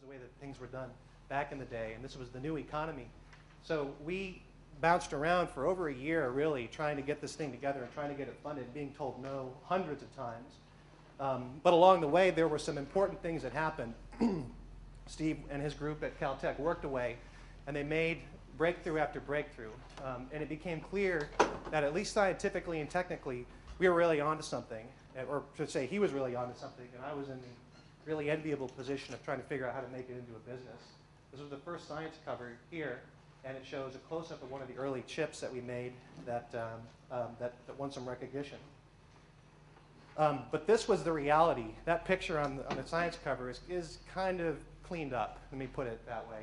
the way that things were done back in the day, and this was the new economy. So we bounced around for over a year, really, trying to get this thing together and trying to get it funded, being told no hundreds of times. But along the way, there were some important things that happened. Steve and his group at Caltech worked away, and they made breakthrough after breakthrough. And it became clear that, at least scientifically and technically, we were really onto something. Or to say, he was really onto something, and I was in the really enviable position of trying to figure out how to make it into a business. This was the first science cover here, and it shows a close-up of one of the early chips that we made that won some recognition. But this was the reality. That picture on the science cover is kind of cleaned up, let me put it that way.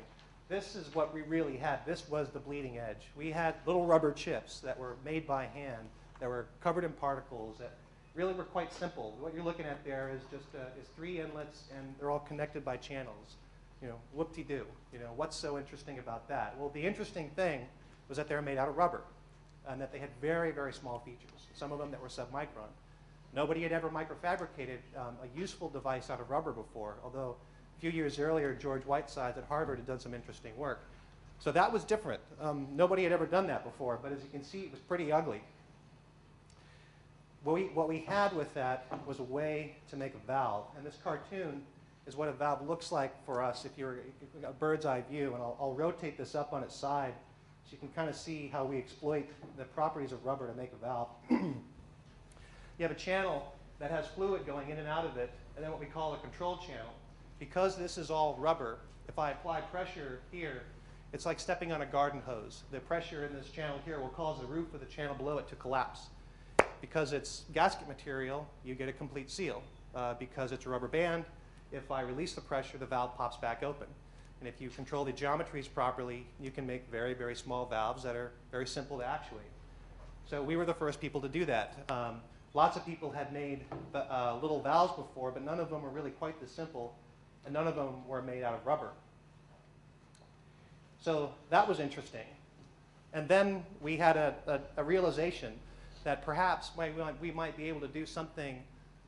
This is what we really had. This was the bleeding edge. We had little rubber chips that were made by hand, that were covered in particles, that really were quite simple. What you're looking at there is just is 3 inlets, and they're all connected by channels. You know, whoop-de-doo. You know, what's so interesting about that? Well, the interesting thing was that they were made out of rubber, and that they had very, very small features, some of them that were submicron. Nobody had ever microfabricated a useful device out of rubber before, although a few years earlier, George Whitesides at Harvard had done some interesting work. So that was different. Nobody had ever done that before, but as you can see, it was pretty ugly. What we had with that was a way to make a valve, and this cartoon is what a valve looks like for us if you're a bird's eye view, and I'll rotate this up on its side so you can kind of see how we exploit the properties of rubber to make a valve. You have a channel that has fluid going in and out of it, and then what we call a control channel. Because this is all rubber, if I apply pressure here, it's like stepping on a garden hose. The pressure in this channel here will cause the roof of the channel below it to collapse. Because it's gasket material, you get a complete seal. Because it's a rubber band, if I release the pressure, the valve pops back open. And if you control the geometries properly, you can make very, very small valves that are very simple to actuate. So we were the first people to do that. Lots of people had made little valves before, but none of them were really quite this simple, and none of them were made out of rubber. So that was interesting. And then we had a realization that perhaps we might be able to do something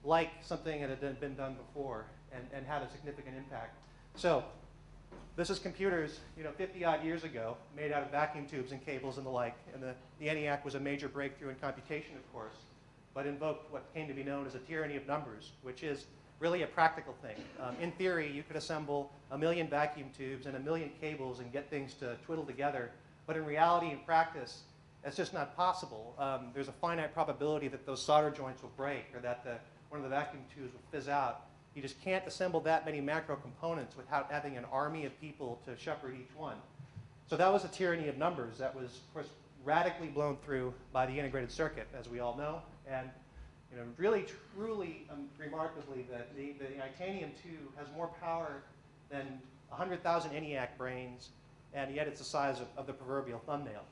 like something that had been done before and had a significant impact. So this is computers, 50-odd years ago, made out of vacuum tubes and cables and the like. And the ENIAC was a major breakthrough in computation, of course, but invoked what came to be known as a tyranny of numbers, which is really a practical thing. In theory, you could assemble 1 million vacuum tubes and 1 million cables and get things to twiddle together. But in reality and practice, that's just not possible. There's a finite probability that those solder joints will break or that one of the vacuum tubes will fizz out. You just can't assemble that many macro components without having an army of people to shepherd each one. So that was a tyranny of numbers that was, of course, radically blown through by the integrated circuit, as we all know. And really, truly, remarkably, the Itanium-2 has more power than 100,000 ENIAC brains, and yet it's the size of the proverbial thumbnail.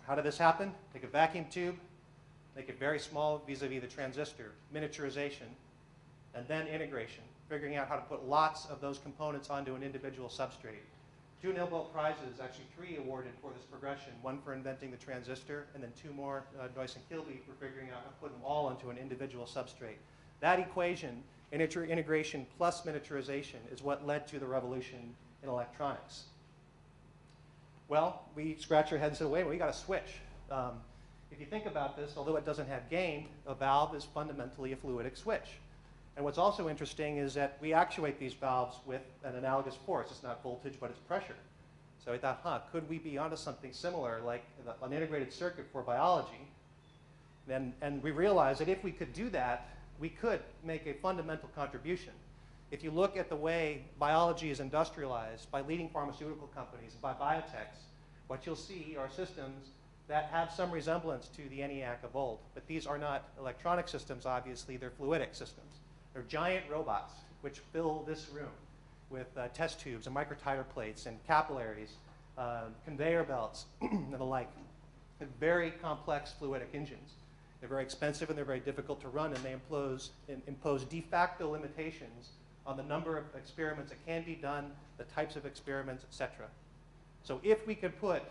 How did this happen? Take a vacuum tube, make it very small vis-a-vis the transistor, miniaturization, and then integration, figuring out how to put lots of those components onto an individual substrate. 2 Nobel Prizes, actually 3 awarded for this progression, 1 for inventing the transistor, and then 2 more, Noyce and Kilby, for figuring out how to put them all onto an individual substrate. That equation, integration plus miniaturization, is what led to the revolution in electronics. Well, we scratch our heads and say, wait, we got to switch. If you think about this, although it doesn't have gain, a valve is fundamentally a fluidic switch. And what's also interesting is that we actuate these valves with an analogous force. It's not voltage, but it's pressure. So we thought, could we be onto something similar, like an integrated circuit for biology? And we realized that if we could do that, we could make a fundamental contribution. If you look at the way biology is industrialized by leading pharmaceutical companies and by biotechs, what you'll see are systems that have some resemblance to the ENIAC of old. But these are not electronic systems, obviously. They're fluidic systems. They're giant robots which fill this room with test tubes and microtiter plates and capillaries, conveyor belts, and the like. They're very complex fluidic engines. They're very expensive and they're very difficult to run, and they impose de facto limitations on the number of experiments that can be done, the types of experiments, etc. So if we could put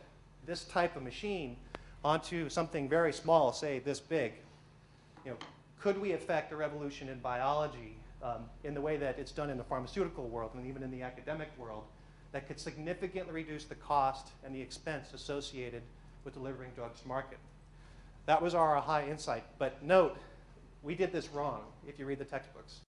this type of machine onto something very small, say this big, could we affect a revolution in biology in the way that it's done in the pharmaceutical world and even in the academic world that could significantly reduce the cost and the expense associated with delivering drugs to market. That was our aha insight. But note, we did this wrong if you read the textbooks.